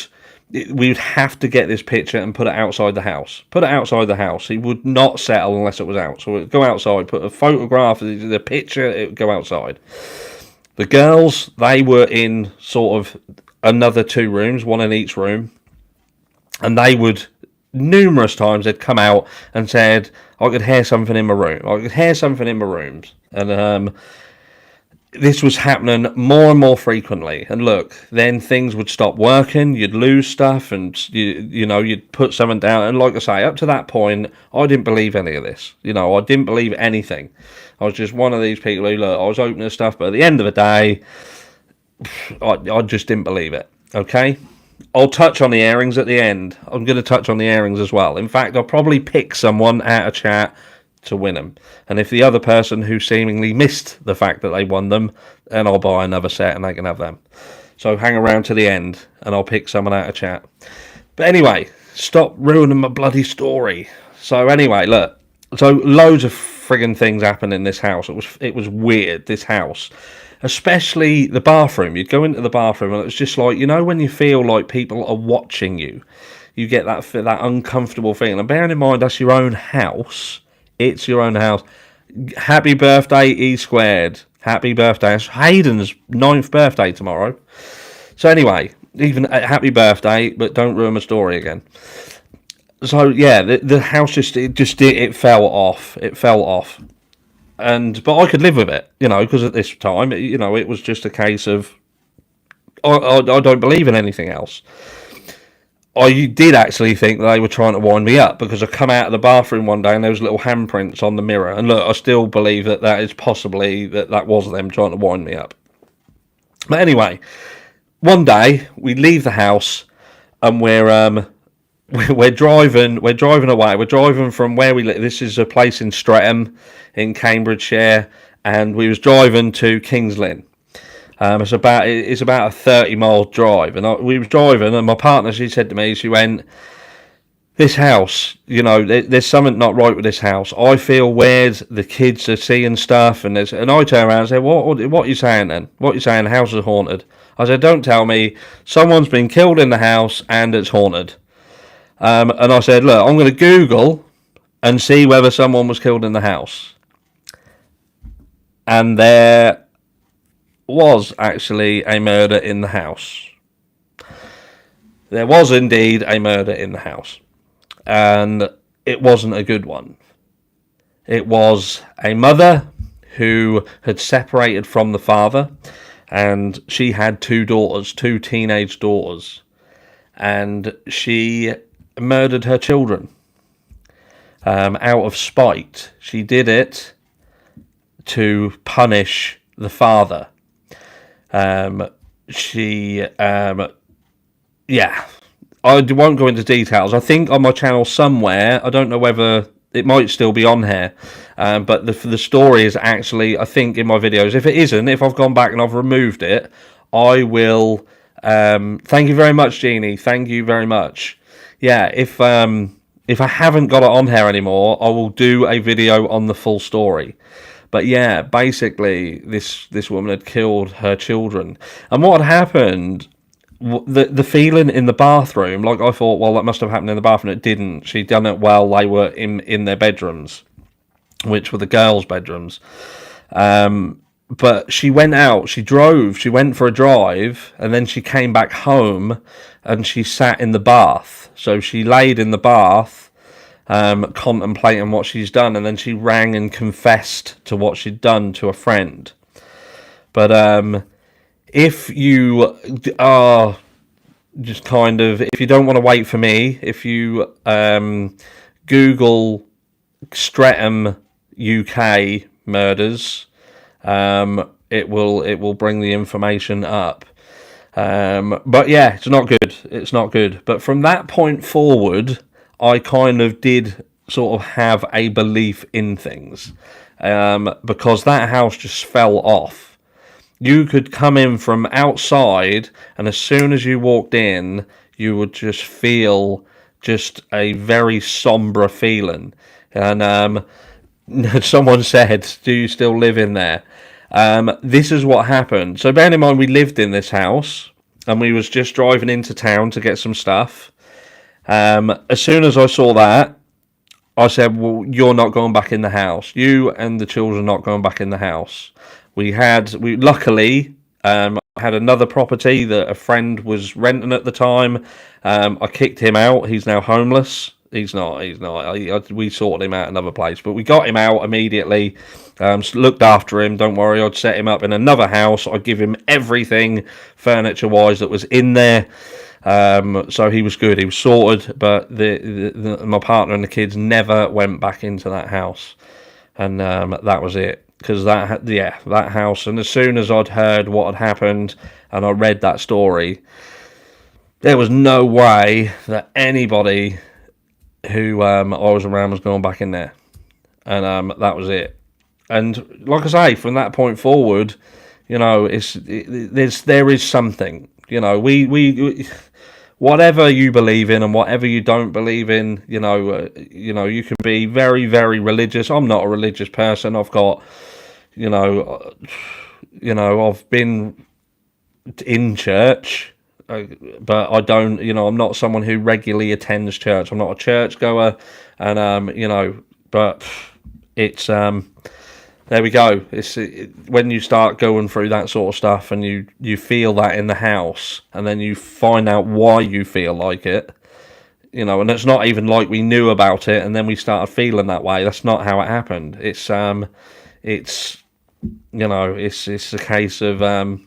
we would have to get this picture and put it outside the house. Put it outside the house. He would not settle unless it was out. So we'd go outside, put a photograph of the picture, it would go outside. The girls, they were in sort of another 2 rooms, one in each room. And they would, numerous times, they'd come out and said, I could hear something in my room. I could hear something in my rooms. And this was happening more and more frequently. And look, then things would stop working. You'd lose stuff, and you'd put something down. And like I say, up to that point, I didn't believe any of this. I didn't believe anything. I was just one of these people who, look, I was opening stuff, but at the end of the day, I just didn't believe it. Okay? I'll touch on the airings at the end. I'm going to touch on the airings as well. In fact, I'll probably pick someone out of chat to win them. And if the other person who seemingly missed the fact that they won them, then I'll buy another set and they can have them. So hang around to the end and I'll pick someone out of chat. But anyway, stop ruining my bloody story. So anyway, look. So loads of friggin' things happened in this house. It was weird, this house. Especially the bathroom. You'd go into the bathroom and it was just like, when you feel like people are watching you. You get that uncomfortable feeling. And bearing in mind, that's your own house. It's your own house. Happy birthday, E squared. Happy birthday. It's Hayden's 9th birthday tomorrow. So anyway, even happy birthday, but don't ruin my story again. So yeah, the house it fell off. It fell off. But I could live with it, because at this time, it was just a case of I don't believe in anything else. I did actually think they were trying to wind me up, because I come out of the bathroom one day and there was little handprints on the mirror. And look, I still believe that is possibly that was them trying to wind me up. But anyway, one day we leave the house and we're driving away. We're driving from where we live. This is a place in Streatham in Cambridgeshire, and we was driving to Kings Lynn. It's about a 30-mile drive, and we was driving, and my partner, she said to me, she went, this house, there's something not right with this house. I feel weird. The kids are seeing stuff, and I turn around and say, what are you saying then? What are you saying? The house is haunted. I said, don't tell me. Someone's been killed in the house and it's haunted. And I said, look, I'm going to Google and see whether someone was killed in the house. And there was actually a murder in the house. There was indeed a murder in the house. And it wasn't a good one. It was a mother who had separated from the father, and she had 2 daughters, 2 teenage daughters. And she murdered her children out of spite. She did it to punish the father. I won't go into details. I think on my channel somewhere, I don't know whether it might still be on here, but the story is actually, I think, in my videos. If it isn't, if I've gone back and I've removed it, I will. Thank you very much, Jeannie. Thank you very much. Yeah, if I haven't got it on here anymore, I will do a video on the full story. But yeah, basically, this woman had killed her children. And what had happened, the feeling in the bathroom, like I thought, well, that must have happened in the bathroom. It didn't. She'd done it while they were in their bedrooms, which were the girls' bedrooms. But she went out, she went for a drive, and then she came back home and she sat in the bath. So she laid in the bath, contemplating what she's done, and then she rang and confessed to what she'd done to a friend. But if you are just if you don't want to wait for me, if you Google Streatham UK murders, it will bring the information up. But yeah, it's not good. It's not good. But from that point forward, I kind of did sort of have a belief in things, because that house just fell off. You could come in from outside, and as soon as you walked in, you would just feel just a very sombre feeling. And someone said, do you still live in there? This is what happened. So bearing in mind, we lived in this house, and we was just driving into town to get some stuff. As soon as I saw that, I said, well, you're not going back in the house. You and the children are not going back in the house. We luckily had another property that a friend was renting at the time. I kicked him out. He's now homeless. He's not. We sorted him out another place, but we got him out immediately. Looked after him. Don't worry. I'd set him up in another house. I'd give him everything furniture-wise that was in there. So he was good. He was sorted, but my partner and the kids never went back into that house, and that was it. Because that house. And as soon as I'd heard what had happened and I read that story, there was no way that anybody who I was around was going back in there, and that was it. And like I say, from that point forward, you know, there is something. You know, we whatever you believe in and whatever you don't believe in, you know, you can be very, very religious. I'm not a religious person. I've got, you know, I've been in church, but I don't, you know, I'm not someone who regularly attends church. I'm not a church goer, and you know, but it's there we go. When you start going through that sort of stuff and you feel that in the house, and then you find out why you feel like it, you know, and it's not even like we knew about it and then we started feeling that way. That's not how it happened. It's you know, it's a case of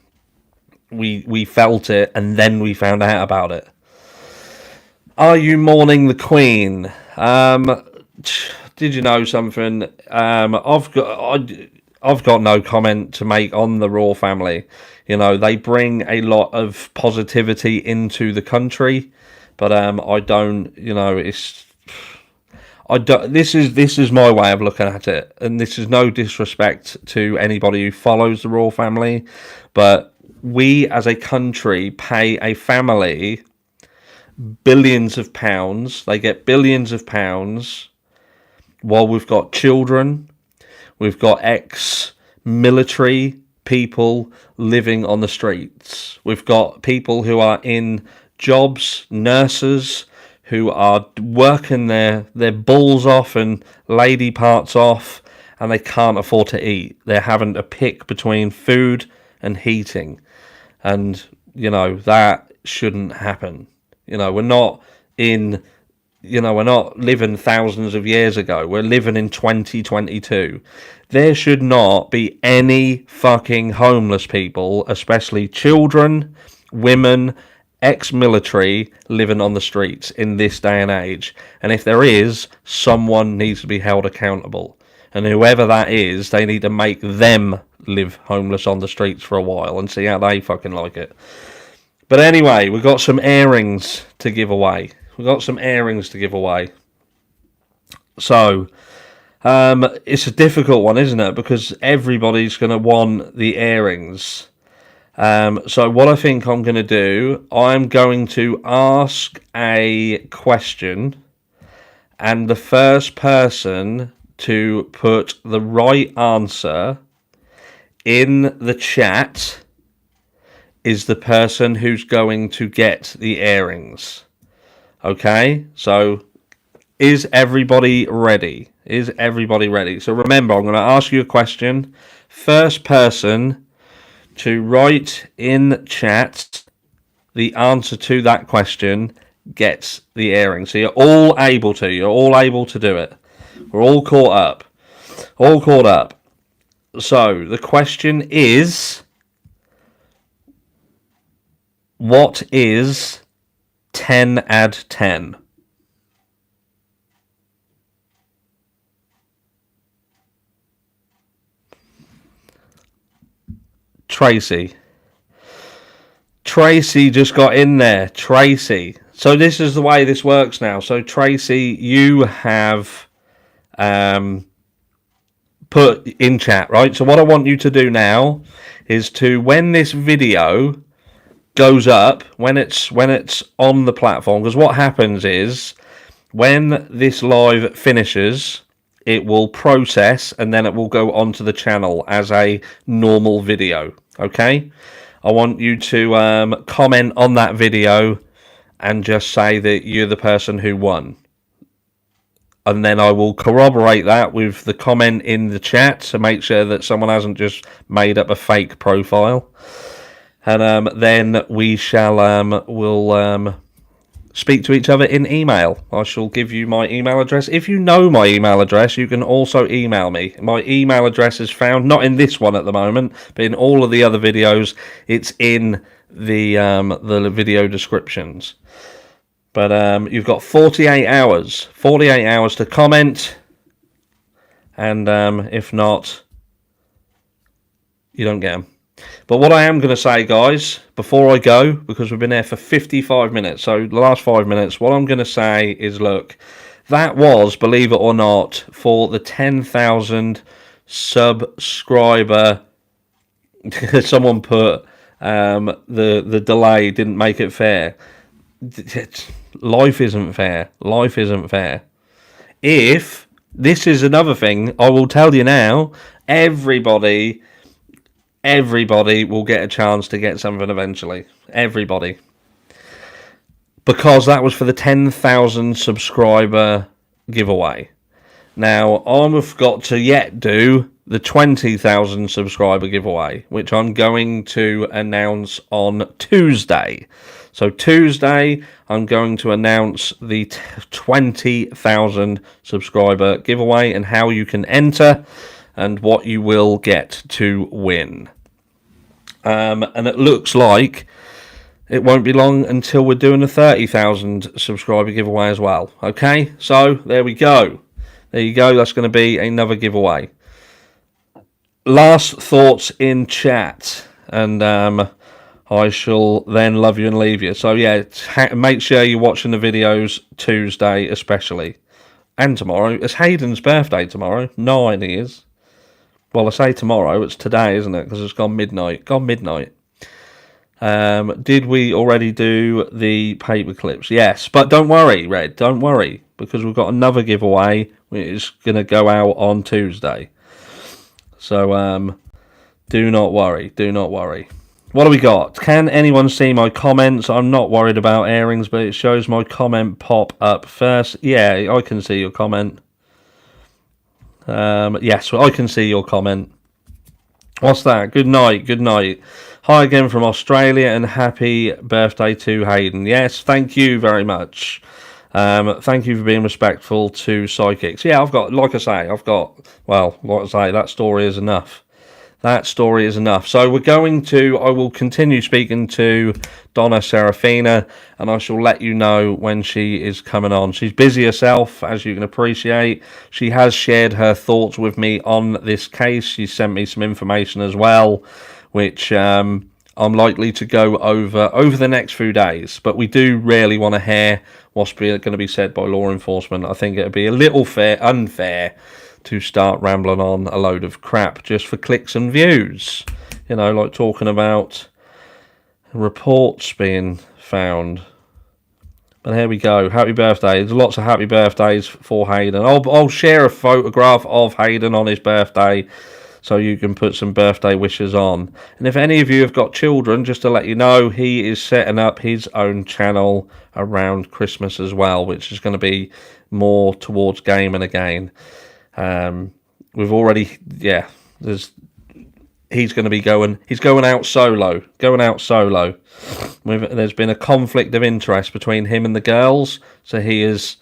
we felt it and then we found out about it. Are you mourning the Queen? Did you know something? I've got no comment to make on the royal family. You know, they bring a lot of positivity into the country, but I don't. You know, I don't. This is my way of looking at it, and this is no disrespect to anybody who follows the royal family, but we as a country pay a family billions of pounds. They get billions of pounds. While we've got children, we've got ex-military people living on the streets. We've got people who are in jobs, nurses, who are working their balls off and lady parts off, and they can't afford to eat. They're having to pick between food and heating. And, you know, that shouldn't happen. You know, we're not living thousands of years ago. We're living in 2022. There should not be any fucking homeless people, especially children, women, ex-military, living on the streets in this day and age. And if there is, someone needs to be held accountable. And whoever that is, they need to make them live homeless on the streets for a while and see how they fucking like it. But anyway, we've got some earrings to give away. So, it's a difficult one, isn't it? Because everybody's going to want the earrings. So what I think I'm going to do, I'm going to ask a question, and the first person to put the right answer in the chat is the person who's going to get the earrings. Okay, so is everybody ready? So remember, I'm going to ask you a question. First person to write in chat the answer to that question gets the earrings. So you're all able to do it. We're all caught up. So the question is, what is 10 add 10? Tracy just got in there. Tracy. So this is the way this works now. So Tracy, you have put in chat, right? So what I want you to do now is to, when this video goes up, when it's on the platform, because what happens is when this live finishes, it will process and then it will go onto the channel as a normal video. Okay, I want you to comment on that video and just say that you're the person who won. And then I will corroborate that with the comment in the chat to make sure that someone hasn't just made up a fake profile. And then we shall we'll speak to each other in email. I shall give you my email address. If you know my email address, you can also email me. My email address is found not in this one at the moment, but in all of the other videos. It's in the video descriptions. But you've got 48 hours to comment, and if not, you don't get them. But what I am going to say, guys, before I go, because we've been there for 55 minutes, so the last 5 minutes, what I'm going to say is, look, that was, believe it or not, for the 10,000 subscriber. Someone put the delay didn't make it fair. Life isn't fair. Life isn't fair. If this is another thing, I will tell you now, everybody will get a chance to get something eventually. Everybody. Because that was for the 10,000 subscriber giveaway. Now, I've got to yet do the 20,000 subscriber giveaway, which I'm going to announce on Tuesday. So Tuesday, I'm going to announce the 20,000 subscriber giveaway and how you can enter and what you will get to win. And it looks like it won't be long until we're doing a 30,000 subscriber giveaway as well. Okay, so there we go. There you go. That's going to be another giveaway. Last thoughts in chat, and I shall then love you and leave you. So yeah, make sure you're watching the videos Tuesday especially. And tomorrow. It's Hayden's birthday tomorrow. 9 he is. Well, I say tomorrow. It's today, isn't it? Because it's gone midnight. Did we already do the paper clips? Yes. But don't worry, Red. Don't worry. Because we've got another giveaway which is going to go out on Tuesday. So do not worry. Do not worry. What do we got? Can anyone see my comments? I'm not worried about airings, but it shows my comment pop up first. Yeah, I can see your comment. Yes, well, I can see your comment. What's that? Good night. Good night. Hi again from Australia, and happy birthday to Hayden. Yes, thank you very much. Thank you for being respectful to psychics. Yeah, I've got, that story is enough. That story is enough. So I will continue speaking to Donna Serafina, and I shall let you know when she is coming on. She's busy herself, as you can appreciate. She has shared her thoughts with me on this case. She sent me some information as well, which I'm likely to go over the next few days. But we do really want to hear what's going to be said by law enforcement. I think it would be a little unfair to start rambling on a load of crap just for clicks and views. You know, like talking about reports being found. But here we go. Happy birthday. There's lots of happy birthdays for Hayden. I'll share a photograph of Hayden on his birthday so you can put some birthday wishes on. And if any of you have got children, just to let you know, he is setting up his own channel around Christmas as well, which is going to be more towards gaming again. We've already, he's going to be he's going out solo. There's been a conflict of interest between him and the girls, so he is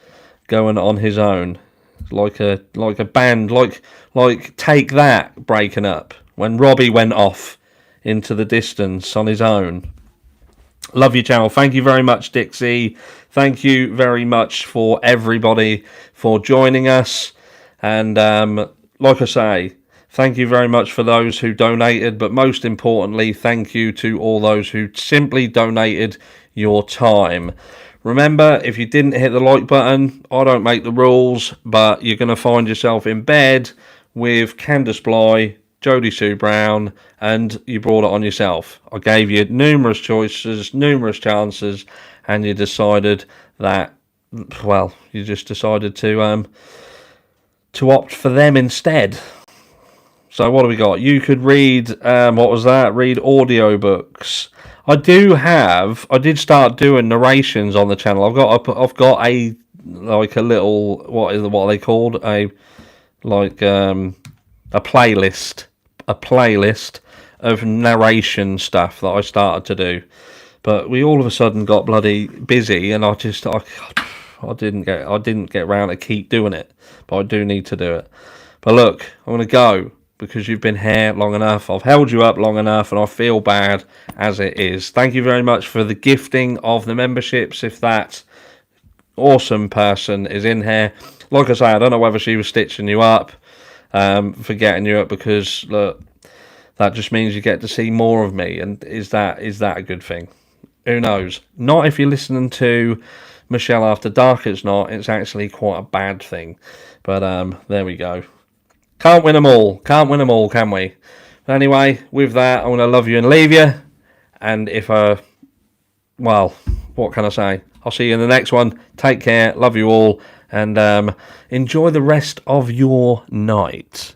going on his own. Like a band, like Take That breaking up when Robbie went off into the distance on his own. Love your channel. Thank you very much, Dixie. Thank you very much for everybody for joining us. And like I say, thank you very much for those who donated, but most importantly, thank you to all those who simply donated your time. Remember, if you didn't hit the like button, I don't make the rules, but you're going to find yourself in bed with Candice Bly, Jodie Sue Brown, and you brought it on yourself. I gave you numerous choices, numerous chances, and you decided that, well, you just decided to opt for them instead. So what do we got? You could read, what was that? Read audiobooks. I did start doing narrations on the channel. I've got a like a little, what are they called? A playlist of narration stuff that I started to do. But we all of a sudden got bloody busy, and I didn't get round to keep doing it. But I do need to do it. But look, I'm gonna go, because you've been here long enough. I've held you up long enough, and I feel bad as it is. Thank you very much for the gifting of the memberships. If that awesome person is in here, like I say, I don't know whether she was stitching you up, for getting you up, because look, that just means you get to see more of me. And is that a good thing? Who knows? Not if you're listening to Michelle After Dark. It's not. It's actually quite a bad thing. But there we go. Can't win them all, can we? But anyway, with that, I'm going to love you and leave you. And well, what can I say? I'll see you in the next one. Take care, love you all, and enjoy the rest of your night.